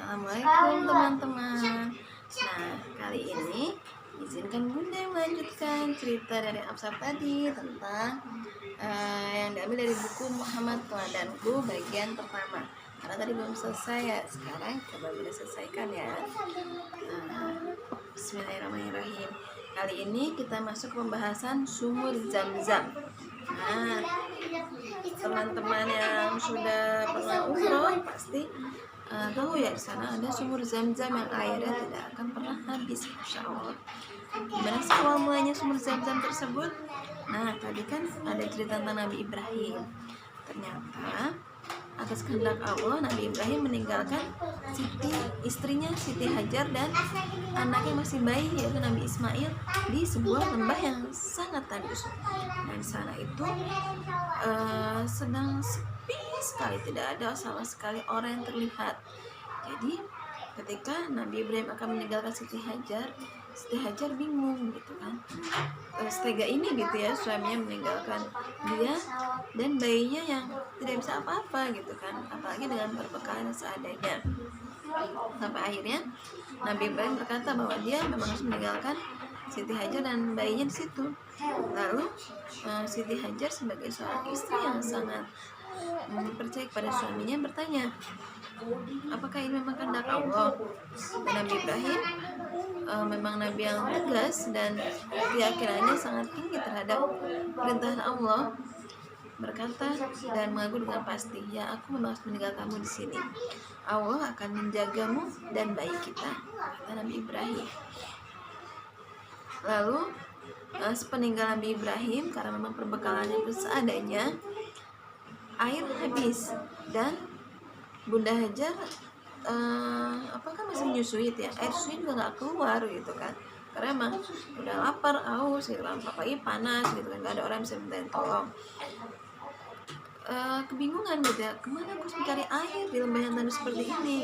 Assalamualaikum teman-teman. Nah, kali ini izinkan Bunda melanjutkan cerita dari Absar tadi tentang yang diambil dari buku Muhammad Teladanku bagian pertama. Karena tadi belum selesai ya, sekarang coba Bunda selesaikan ya. Bismillahirrahmanirrahim. Kali ini kita masuk ke pembahasan sumur Zam-Zam. Nah, teman-teman yang sudah pernah umroh pasti tahu ya, di sana ada sumur Zam-Zam yang airnya tidak akan pernah habis, Masya Allah. Gimana sih awal mulanya sumur Zam-Zam tersebut? Nah, tadi kan ada cerita tentang Nabi Ibrahim. Ternyata atas kehendak Allah, Nabi Ibrahim meninggalkan istrinya Siti Hajar dan anaknya masih bayi yaitu Nabi Ismail di sebuah lembah yang sangat tandus. Dan di sana itu sedang sepi sekali, tidak ada sama sekali orang yang terlihat. Jadi ketika Nabi Ibrahim akan meninggalkan Siti Hajar bingung gitu kan, setega ini gitu ya suaminya meninggalkan dia dan bayinya yang tidak bisa apa-apa gitu kan, apalagi dengan perbekalan seadanya. Sampai akhirnya Nabi Ibrahim berkata bahwa dia memang harus meninggalkan Siti Hajar dan bayinya di situ. Lalu Siti Hajar sebagai seorang istri yang sangat percaya kepada suaminya bertanya, apakah ini memang kehendak Allah? Dan Nabi Ibrahim memang nabi yang tegas dan keyakinannya sangat tinggi terhadap perintah Allah, berkata dan mengaku dengan pasti, ya aku memang harus meninggalkan kamu di sini. Allah akan menjagamu dan bayi kita, kata Nabi Ibrahim. Lalu sepeninggal Nabi Ibrahim, karena memang perbekalannya seadanya, air habis dan Bunda Hajar apakah masih menyusui ya, air susunya juga nggak keluar gitu kan, karena emang udah lapar, haus gitu kan, apalagi panas gitu kan, nggak ada orang yang bisa minta tolong. Kebingungan gitu ya, kemana aku harus mencari air di lembah yang tandus seperti ini.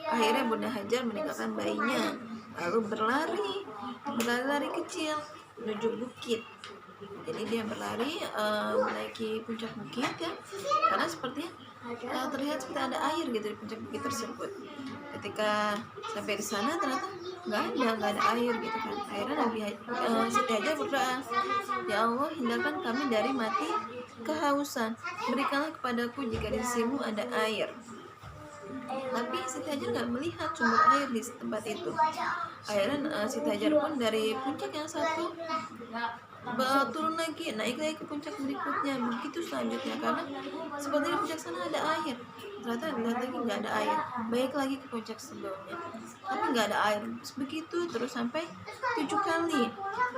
Akhirnya Bunda Hajar meninggalkan bayinya lalu berlari kecil menuju bukit. Jadi dia berlari menaiki puncak bukit ya, karena sepertinya terlihat seperti ada air gitu di puncak bukit tersebut. Ketika sampai di sana ternyata nggak ada air gitu kan. Akhirnya Siti Hajar berdoa, ya Allah, hindarkan kami dari mati kehausan, berikanlah kepadaku jika di sisimu ada air. Tapi Siti Hajar nggak melihat sumber air di tempat itu. Akhirnya Siti Hajar pun dari puncak yang satu turun lagi, naik lagi ke puncak berikutnya, begitu selanjutnya, karena sepertinya di puncak sana ada air. Ternyata lihat lagi nggak ada air, baik lagi ke puncak sebelumnya, tapi nggak ada air. Begitu terus sampai 7 kali.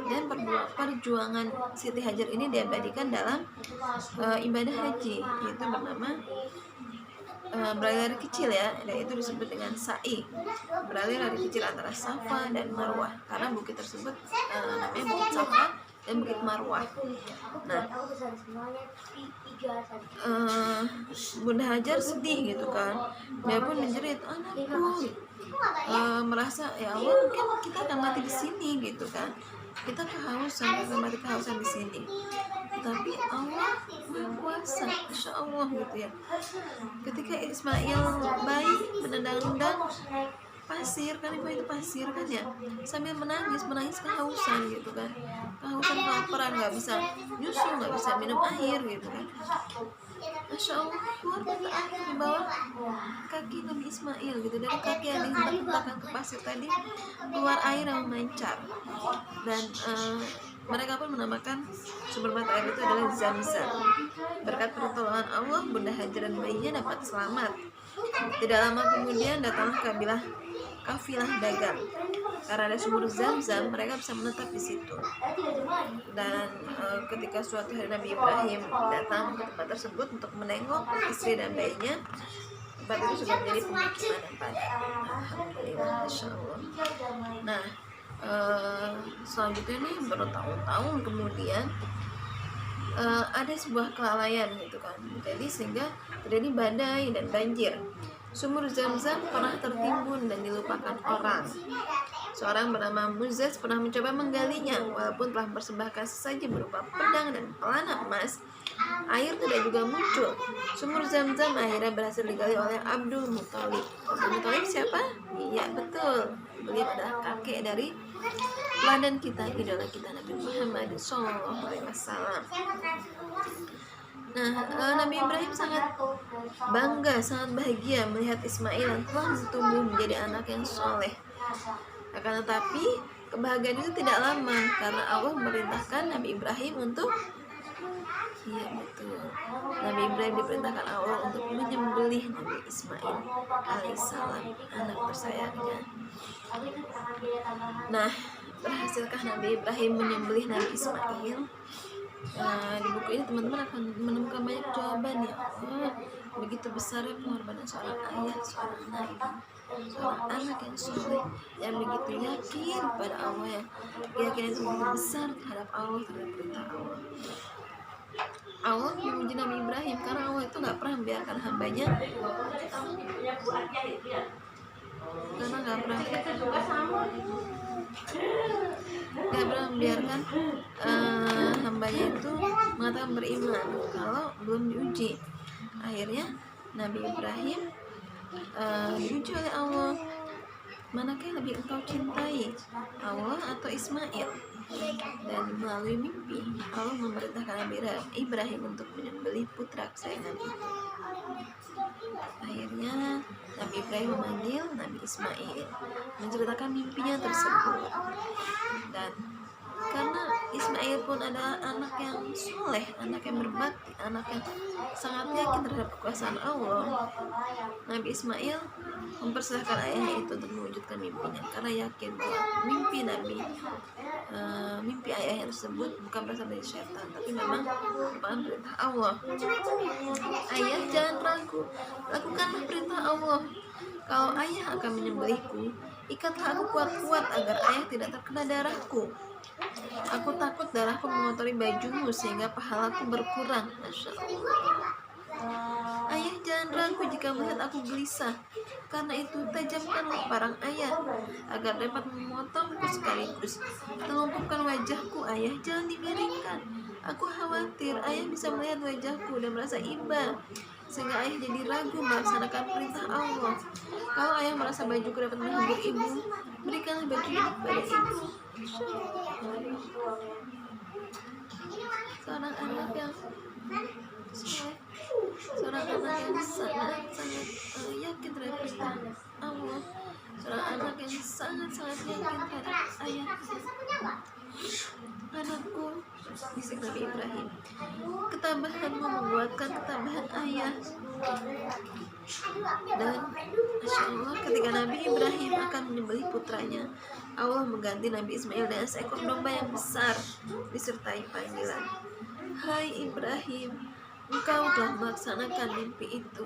Dan perjuangan Siti Hajar ini diabadikan dalam ibadah haji, yaitu bernama berlari kecil ya, dan itu disebut dengan sa'i, berlari lari kecil antara Safa dan Marwah, karena bukit tersebut namanya Bukit Safa dan Bukit Marwah. Nah, Bunda Hajar sedih gitu kan, dia pun menjerit, anakku, merasa ya Allah, mungkin kita akan mati di sini gitu kan, kita akan mati kehausan di sini. Tapi Allah Maha Kuasa, Masya Allah gitu ya. Ketika Ismail bayi menendang-nendang pasir, kan itu pasir kan ya, sambil menangis kehausan gitu kan, kehausan, kelaparan, nggak bisa nyusu, nggak bisa minum air gitu kan. Masya Allah, keluar mata air di bawah kaki Nabi Ismail gitu, dari kaki yang dihentakkan ke pasir tadi keluar air yang memancar. Dan mereka pun menamakan sumber mata air itu adalah Zam-Zam. Berkat pertolongan Allah, Bunda Hajar dan bayinya dapat selamat. Tidak lama kemudian datanglah kafilah dagang. Karena ada sumur Zam-Zam, mereka bisa menetap di situ. Dan ketika suatu hari Nabi Ibrahim datang ke tempat tersebut untuk menengok istri dan bayinya, tempat itu sudah menjadi pemukiman yang padat. Alhamdulillah, Masya Allah. Nah, selanjutnya nih, bertahun-tahun kemudian ada sebuah kelalaian gitu kan, jadi sehingga terjadi badai dan banjir. Sumur Zam-Zam pernah tertimbun dan dilupakan orang. Seorang bernama Muzaz pernah mencoba menggalinya, walaupun telah mempersembahkan sesaji berupa pedang dan pelana emas, air tidak juga muncul. Sumur Zam-Zam akhirnya berhasil digali oleh Abdul Muthalib Abu Thalib siapa? Iya betul, beliau adalah kakek dari teladan kita, idola kita Nabi Muhammad SAW. Nah, Nabi Ibrahim sangat bangga, sangat bahagia melihat Ismail yang telah tumbuh menjadi anak yang soleh. Akan tetapi kebahagiaan itu tidak lama karena Allah memerintahkan Nabi Ibrahim untuk Nabi Ibrahim diperintahkan Allah untuk menyembelih Nabi Ismail alaihissalam, anak tersayangnya. Nah, berhasilkah Nabi Ibrahim menyembelih Nabi Ismail? Di buku ini teman-teman akan menemukan banyak jawaban ya. Begitu besarnya pengorbanan seorang ayah, seorang nabi, seorang anak yang soleh, yang begitu yakin pada Allah, yang keyakinan itu begitu besar terhadap Allah, terhadap perintah Allah. Allah memuji Nabi Ibrahim karena Allah itu nggak pernah membiarkan hambanya, membiarkan hambanya itu mengatakan beriman kalau belum diuji. Akhirnya Nabi Ibrahim diuji oleh Allah, manakah yang lebih engkau cintai, Allah atau Ismail? Dan melalui mimpi Allah memerintahkan Nabi Ibrahim untuk menyembelih putra kesayangan itu. Akhirnya Nabi Ibrahim memanggil Nabi Ismail, menceritakan mimpinya tersebut. Dan karena Ismail pun adalah anak yang soleh, anak yang berbakti, anak yang sangat yakin terhadap kekuasaan Allah, Nabi Ismail mempersilahkan ayahnya itu untuk mewujudkan mimpinya karena yakin bahwa mimpi ayahnya tersebut bukan berasal dari syaitan, tapi memang merupakan perintah Allah. Ayah, jangan ragu, lakukanlah perintah Allah. Kalau ayah akan menyembelihku, ikatlah aku kuat-kuat agar ayah tidak terkena darahku. Aku takut darahku mengotori bajumu sehingga pahalaku berkurang. Masya Allah. Ayah, jangan ragu jika melihat aku gelisah. Karena itu tajamkanlah parang ayah agar dapat memotongku sekaligus. Telungkupkan wajahku ayah, jangan dimiringkan. Aku khawatir ayah bisa melihat wajahku dan merasa iba, sehingga ayah jadi ragu melaksanakan perintah Allah. Kalau ayah merasa bajuku dapat menghibur ibu, berikanlah baju ini kepada ibu. Seorang anak yang sangat yakin terhadap perintah Allah, seorang anak yang sangat yakin terhadap ayah. Anakku, bisik Nabi Ibrahim, ketabahanmu menguatkan ketabahan ayah. Dan Masya Allah, ketika Nabi Ibrahim akan menyembelih putranya, Allah mengganti Nabi Ismail dengan seekor domba yang besar disertai panggilan, hai Ibrahim, engkau telah melaksanakan mimpi itu.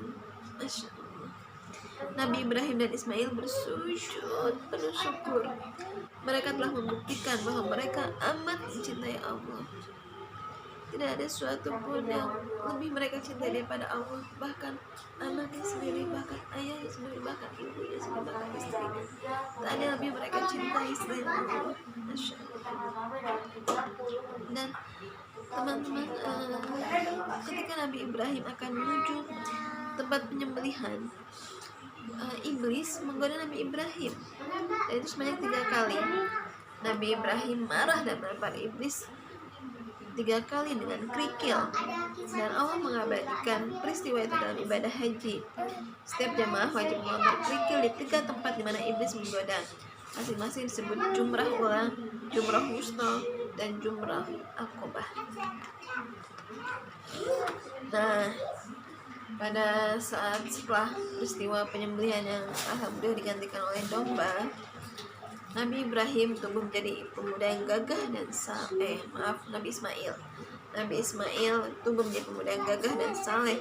Masya Allah, Nabi Ibrahim dan Ismail bersujud penuh syukur. Mereka telah membuktikan bahwa mereka amat mencintai Allah. Tidak ada sesuatu pun yang lebih mereka cintai daripada Allah, bahkan anaknya sendiri, bahkan ayahnya sendiri, bahkan ibunya sendiri, bahkan istrinya. Tak ada yang lebih mereka cintai selain Allah. Masya Allah. Dan teman-teman, ketika Nabi Ibrahim akan menuju tempat penyembelihan, iblis menggoda Nabi Ibrahim, dan itu sebanyak 3 kali. Nabi Ibrahim marah dan melempar iblis 3 kali dengan kerikil, dan Allah mengabadikan peristiwa itu dalam ibadah haji. Setiap jamaah wajib melempar kerikil di 3 tempat di mana iblis menggoda. Masing-masing disebut jumrah ula, jumrah wusta, dan jumrah aqobah. Nah, pada saat setelah peristiwa penyembelihan yang alhamdulillah digantikan oleh domba, Nabi Ibrahim tumbuh menjadi pemuda yang gagah dan Nabi Ismail tumbuh menjadi pemuda yang gagah dan saleh.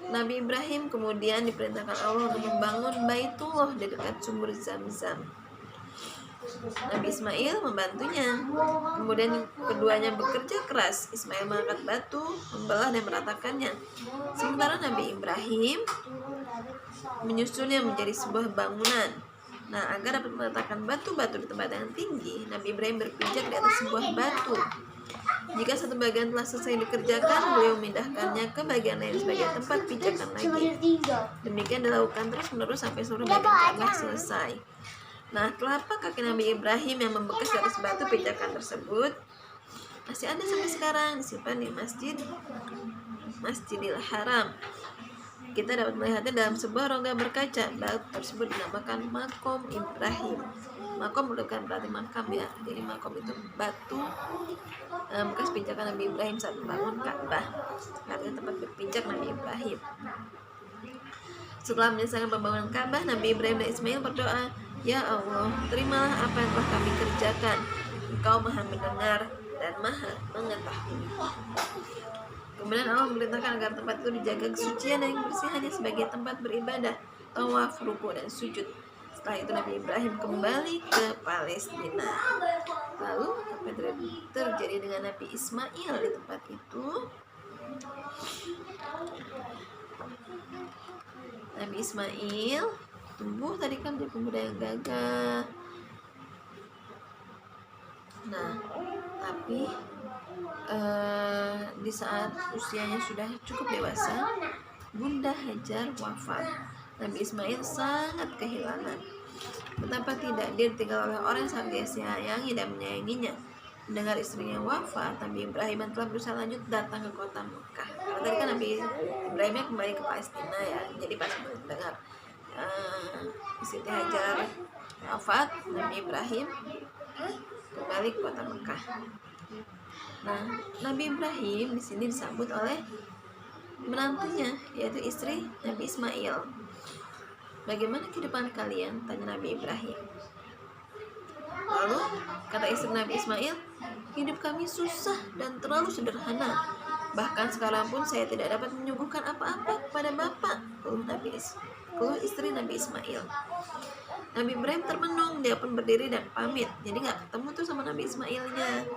Nabi Ibrahim kemudian diperintahkan Allah untuk membangun Baitullah di dekat sumber Zam-Zam. Nabi Ismail membantunya. Kemudian keduanya bekerja keras. Ismail mengangkat batu, membelah dan meratakannya, sementara Nabi Ibrahim menyusunnya menjadi sebuah bangunan. Nah, agar dapat meletakkan batu-batu di tempat yang tinggi, Nabi Ibrahim berpijak di atas sebuah batu. Jika satu bagian telah selesai dikerjakan, beliau memindahkannya ke bagian lain sebagai tempat pijakan lagi. Demikian dilakukan terus-menerus sampai seluruh bagian Ka'bah selesai. Nah, telapak kaki Nabi Ibrahim yang membekas di atas batu pijakan tersebut masih ada sampai sekarang, disimpan di Masjidil Haram. Kita dapat melihatnya dalam sebuah rongga berkaca. Batu tersebut dinamakan Makom Ibrahim. Makom bukan berarti makam ya. Jadi makom itu batu bekas pijakan Nabi Ibrahim saat membangun Ka'bah. Artinya tempat berpijak Nabi Ibrahim. Setelah menyelesaikan pembangunan Ka'bah, Nabi Ibrahim dan Ismail berdoa, "Ya Allah, terimalah apa yang telah kami kerjakan. Engkau Maha mendengar dan Maha mengetahui." Kemudian Allah memerintahkan agar tempat itu dijaga kesucian dan kebersihannya sebagai tempat beribadah, tawaf, ruku, dan sujud. Setelah itu Nabi Ibrahim kembali ke Palestina. Lalu apa yang terjadi dengan Nabi Ismail di tempat itu? Nabi Ismail tumbuh tadi kan jadi pemuda yang gagah. Nah, tapi di saat usianya sudah cukup dewasa, Bunda Hajar wafat. Nabi Ismail sangat kehilangan. Betapa tidak, dia ditinggal oleh orang yang sangat dia sayangi dan menyayanginya. Mendengar istrinya wafat, Nabi Ibrahim yang telah berusaha lanjut datang ke kota Mekah. Karena tadi kan Nabi Ibrahimnya kembali ke Palestina ya. Jadi pas mendengar Siti Hajar wafat, Nabi Ibrahim kembali ke kota Mekah. Nah, Nabi Ibrahim di sini disambut oleh menantunya, yaitu istri Nabi Ismail. "Bagaimana kehidupan kalian?" tanya Nabi Ibrahim. Lalu kata istri Nabi Ismail, "Hidup kami susah dan terlalu sederhana. Bahkan sekarang pun saya tidak dapat menyuguhkan apa-apa kepada bapak," keluh istri Nabi Ismail. Nabi Ibrahim termenung, dia pun berdiri dan pamit. Jadi nggak ketemu tuh sama Nabi Ismailnya.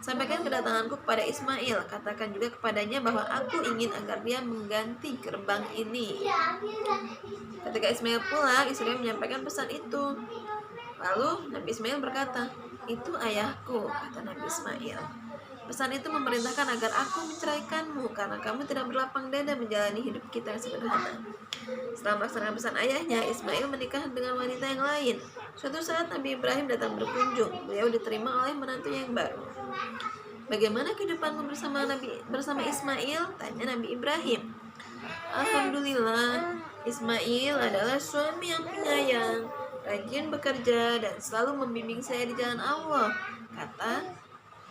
"Sampaikan kedatanganku kepada Ismail, katakan juga kepadanya bahwa aku ingin agar dia mengganti gerbang ini." Ketika Ismail pulang, istrinya menyampaikan pesan itu. Lalu Nabi Ismail berkata, "Itu ayahku," kata Nabi Ismail. "Pesan itu memerintahkan agar aku menceraikanmu karena kamu tidak berlapang dada menjalani hidup kita yang sederhana." Setelah melaksanakan pesan ayahnya, Ismail menikah dengan wanita yang lain. Suatu saat Nabi Ibrahim datang berkunjung. Beliau diterima oleh menantunya yang baru. "Bagaimana kehidupanmu bersama Ismail?" tanya Nabi Ibrahim. "Alhamdulillah, Ismail adalah suami yang penyayang, rajin bekerja, dan selalu membimbing saya di jalan Allah," kata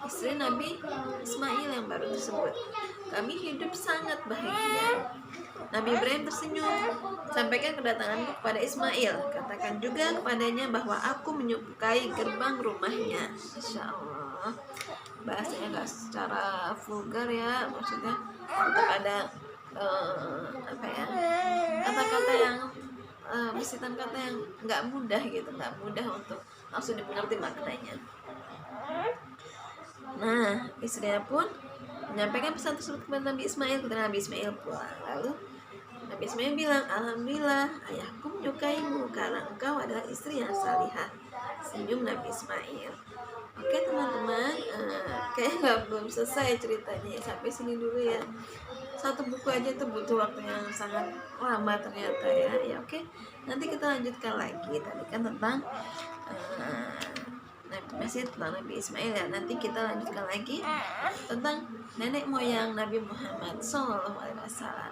istri Nabi Ismail yang baru tersebut. "Kami hidup sangat bahagia." Nabi Ibrahim tersenyum. "Sampaikan kedatanganku kepada Ismail, katakan juga kepadanya bahwa aku menyukai gerbang rumahnya." Masya Allah, bahasanya nggak secara vulgar ya, maksudnya tetap ada kata-kata yang bisitan kata yang nggak mudah gitu, nggak mudah untuk langsung dimengerti maknanya. Nah, istrinya pun menyampaikan pesan tersebut kepada Nabi Ismail ketika Nabi Ismail pulang. Lalu Nabi Ismail bilang, "Alhamdulillah, ayahku menyukaimu karena engkau adalah istri yang salihah." Senyum Nabi Ismail. Oke teman-teman, kayaknya belum selesai ceritanya, sampai sini dulu ya. Satu buku aja tuh butuh waktu yang sangat lama ternyata ya. Ya oke, nanti kita lanjutkan lagi. Tadi kan tentang masih tentang Nabi Ismail ya. Nanti kita lanjutkan lagi tentang nenek moyang Nabi Muhammad SAW.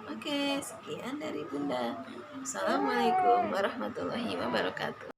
Oke, sekian dari Bunda. Assalamualaikum warahmatullahi wabarakatuh.